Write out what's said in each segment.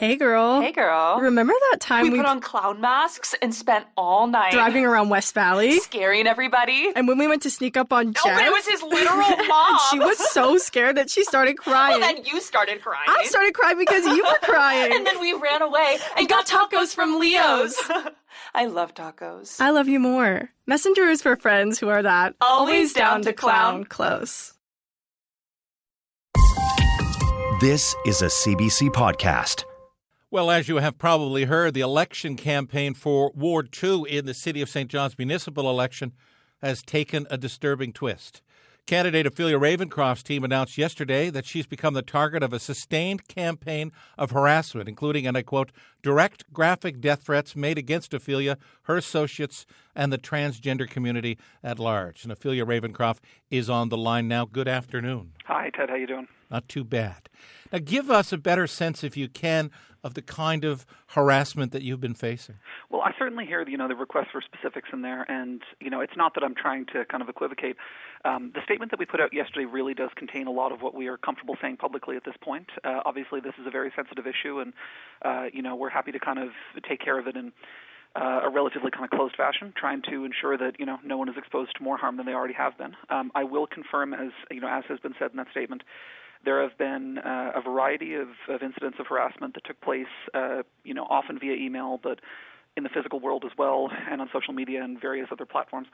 Hey, girl. Hey, girl. Remember that time we put on clown masks and spent all night driving around West Valley? Scaring everybody. And when we went to sneak up on Jeff... Oh, but it was his literal mom. She was so scared that she started crying. Well, then you started crying. I started crying because you were crying. And then we ran away and got tacos from Leo's. I love tacos. I love you more. Messenger is for friends who are that. Always down to clown. Close. This is a CBC podcast. Well, as you have probably heard, the election campaign for Ward 2 in the City of St. John's municipal election has taken a disturbing twist. Candidate Ophelia Ravencroft's team announced yesterday that she's become the target of a sustained campaign of harassment, including, and I quote, direct graphic death threats made against Ophelia, her associates, and the transgender community at large. And Ophelia Ravencroft is on the line now. Good afternoon. Hi, Ted. How you doing? Not too bad. Now, give us a better sense, if you can, of the kind of harassment that you've been facing. Well, I certainly hear, the request for specifics in there, and, it's not that I'm trying to kind of equivocate. The statement that we put out yesterday really does contain a lot of what we are comfortable saying publicly at this point. Obviously, this is a very sensitive issue, and, we're happy to kind of take care of it in a relatively kind of closed fashion, trying to ensure that, no one is exposed to more harm than they already have been. I will confirm, as has been said in that statement, there have been a variety of incidents of harassment that took place, often via email, but in the physical world as well, and on social media and various other platforms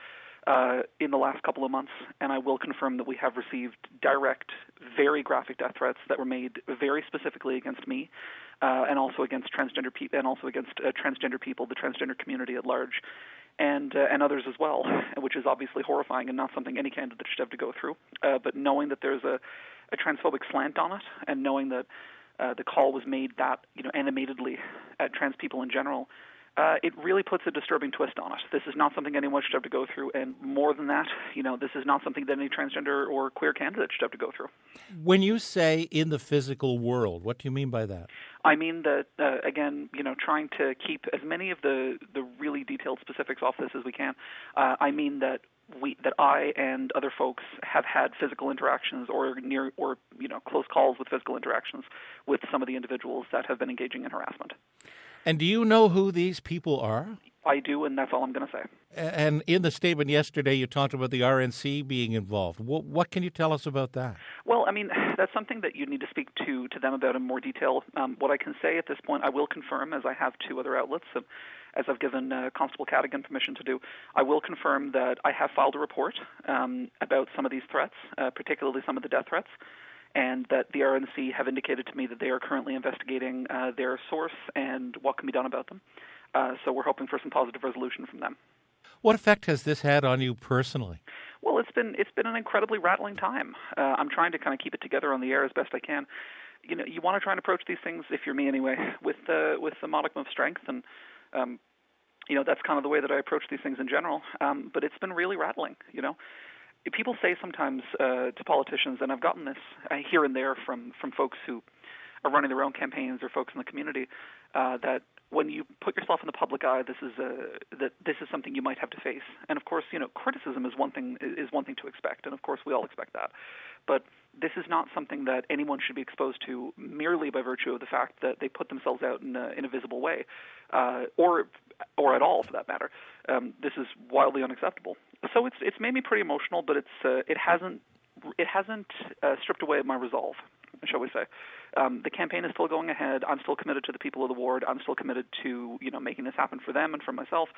in the last couple of months. And I will confirm that we have received direct, very graphic death threats that were made very specifically against me, and also against transgender people, and also against transgender people, the transgender community at large, and others as well, which is obviously horrifying and not something any candidate should have to go through. But knowing that there's a transphobic slant on it, and knowing that the call was made that animatedly at trans people in general, it really puts a disturbing twist on it. This is not something anyone should have to go through, and more than that, this is not something that any transgender or queer candidate should have to go through. When you say in the physical world, what do you mean by that? I mean that, again, trying to keep as many of the really detailed specifics off this as we can. I mean that I and other folks have had physical interactions or close calls with physical interactions with some of the individuals that have been engaging in harassment. And do you know who these people are? I do, and that's all I'm going to say. And in the statement yesterday, you talked about the RNC being involved. What can you tell us about that? Well, I mean, that's something that you need to speak to them about in more detail. What I can say at this point, I will confirm, as I have to other outlets, as I've given Constable Cadigan permission to do, I will confirm that I have filed a report about some of these threats, particularly some of the death threats, and that the RNC have indicated to me that they are currently investigating their source and what can be done about them. So we're hoping for some positive resolution from them. What effect has this had on you personally? Well, it's been an incredibly rattling time. I'm trying to kind of keep it together on the air as best I can. You want to try and approach these things, if you're me anyway, with the modicum of strength, and that's kind of the way that I approach these things in general. But it's been really rattling. People say sometimes to politicians, and I've gotten this here and there from folks who are running their own campaigns or folks in the community, that when you put yourself in the public eye, this is something you might have to face. And of course, criticism is one thing to expect, and of course we all expect that. But this is not something that anyone should be exposed to merely by virtue of the fact that they put themselves out in a visible way, or at all for that matter. This is wildly unacceptable. So it's made me pretty emotional, but it hasn't stripped away my resolve, shall we say. The campaign is still going ahead. I'm still committed to the people of the ward. I'm still committed to making this happen for them and for myself,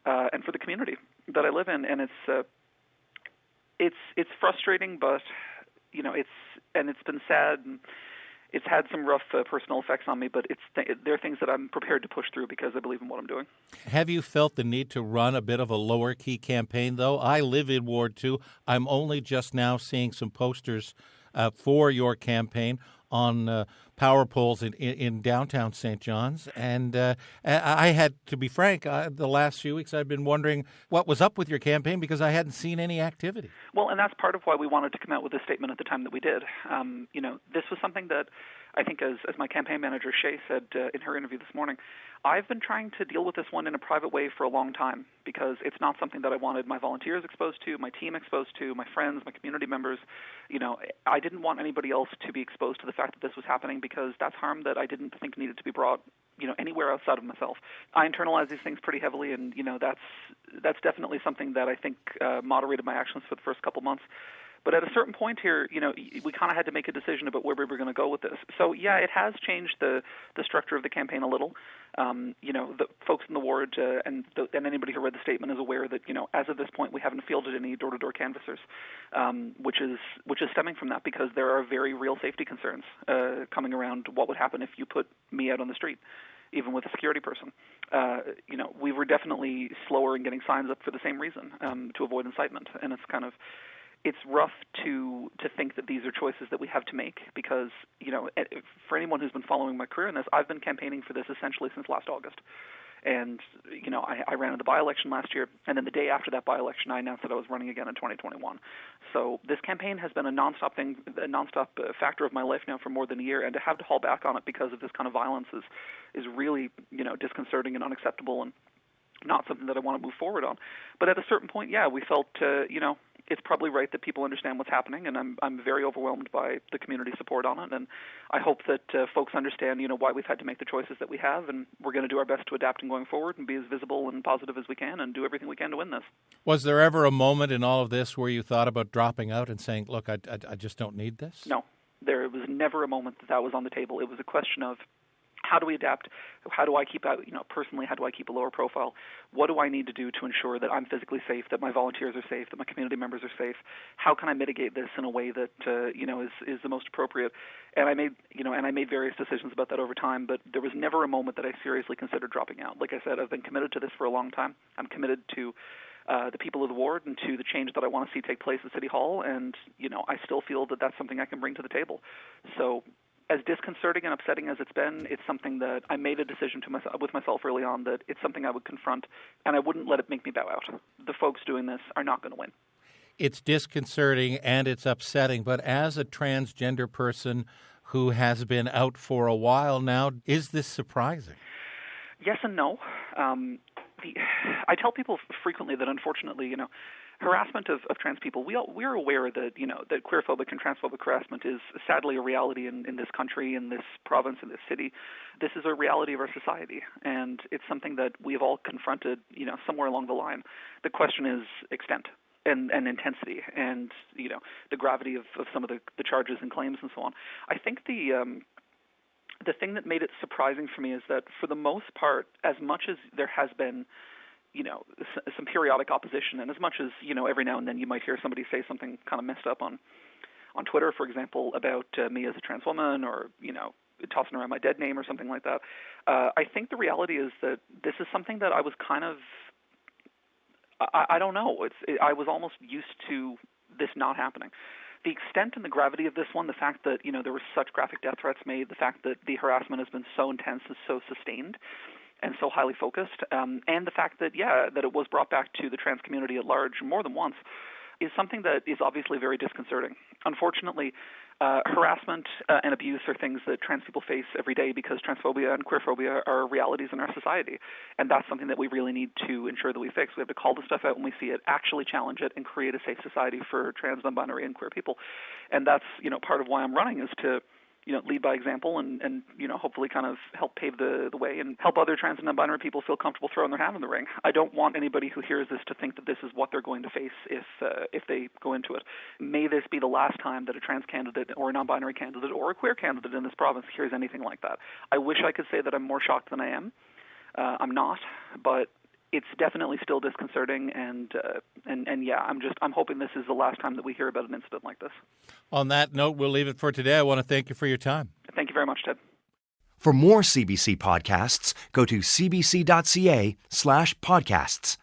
and for the community that I live in. And it's frustrating, but it's been sad, and it's had some rough personal effects on me. But there are things that I'm prepared to push through because I believe in what I'm doing. Have you felt the need to run a bit of a lower key campaign, though? I live in Ward 2. I'm only just now seeing some posters for your campaign on power poles in downtown St. John's. And I had, to be frank, the last few weeks I've been wondering what was up with your campaign because I hadn't seen any activity. Well, and that's part of why we wanted to come out with this statement at the time that we did. This was something that I think as my campaign manager, Shay, said in her interview this morning, I've been trying to deal with this one in a private way for a long time because it's not something that I wanted my volunteers exposed to, my team exposed to, my friends, my community members. I didn't want anybody else to be exposed to the fact that this was happening because that's harm that I didn't think needed to be brought anywhere outside of myself. I internalize these things pretty heavily, and that's definitely something that I think moderated my actions for the first couple months. But at a certain point here, we kind of had to make a decision about where we were going to go with this. So, yeah, it has changed the structure of the campaign a little. The folks in the ward and anybody who read the statement is aware that, as of this point, we haven't fielded any door-to-door canvassers, which is stemming from that because there are very real safety concerns coming around what would happen if you put me out on the street, even with a security person. We were definitely slower in getting signs up for the same reason, to avoid incitement. And it's rough to think that these are choices that we have to make because, for anyone who's been following my career in this, I've been campaigning for this essentially since last August. And, I ran in the by-election last year, and then the day after that by-election, I announced that I was running again in 2021. So this campaign has been a nonstop factor of my life now for more than a year, and to have to haul back on it because of this kind of violence is really, disconcerting and unacceptable and not something that I want to move forward on. But at a certain point, yeah, we felt, it's probably right that people understand what's happening, and I'm very overwhelmed by the community support on it, and I hope that folks understand, why we've had to make the choices that we have, and we're going to do our best to adapt and going forward and be as visible and positive as we can and do everything we can to win this. Was there ever a moment in all of this where you thought about dropping out and saying, look, I just don't need this? No, there was never a moment that was on the table. It was a question of, how do we adapt? How do I keep out, personally, how do I keep a lower profile? What do I need to do to ensure that I'm physically safe, that my volunteers are safe, that my community members are safe? How can I mitigate this in a way that, is the most appropriate? And I made various decisions about that over time, but there was never a moment that I seriously considered dropping out. Like I said, I've been committed to this for a long time. I'm committed to the people of the ward and to the change that I want to see take place at City Hall, and, I still feel that that's something I can bring to the table. So, as disconcerting and upsetting as it's been, it's something that I made a decision with myself early on that it's something I would confront, and I wouldn't let it make me bow out. The folks doing this are not going to win. It's disconcerting and it's upsetting, but as a transgender person who has been out for a while now, is this surprising? Yes and no. I tell people frequently that, unfortunately, harassment of trans people, we're aware that, that queerphobic and transphobic harassment is sadly a reality in this country, in this province, in this city. This is a reality of our society, and it's something that we've all confronted, somewhere along the line. The question is extent and intensity and, the gravity of some of the charges and claims and so on. I think the thing that made it surprising for me is that for the most part, as much as there has been some periodic opposition, and as much as, every now and then you might hear somebody say something kind of messed up on Twitter, for example, about me as a trans woman or, tossing around my dead name or something like that. I think the reality is that this is something that I was kind of, I don't know, I was almost used to this not happening. The extent and the gravity of this one, the fact that, there were such graphic death threats made, the fact that the harassment has been so intense and so sustained, and so highly focused, and the fact that, that it was brought back to the trans community at large more than once is something that is obviously very disconcerting. Unfortunately, harassment and abuse are things that trans people face every day because transphobia and queerphobia are realities in our society, and that's something that we really need to ensure that we fix. We have to call the stuff out when we see it, actually challenge it, and create a safe society for trans, non-binary, and queer people. And that's, part of why I'm running is to lead by example and hopefully kind of help pave the way and help other trans and non-binary people feel comfortable throwing their hat in the ring. I don't want anybody who hears this to think that this is what they're going to face if they go into it. May this be the last time that a trans candidate or a non-binary candidate or a queer candidate in this province hears anything like that. I wish I could say that I'm more shocked than I am. I'm not, but it's definitely still disconcerting, and I'm hoping this is the last time that we hear about an incident like this. On that note, we'll leave it for today. I want to thank you for your time. Thank you very much, Ted. For more CBC podcasts, go to cbc.ca/podcasts.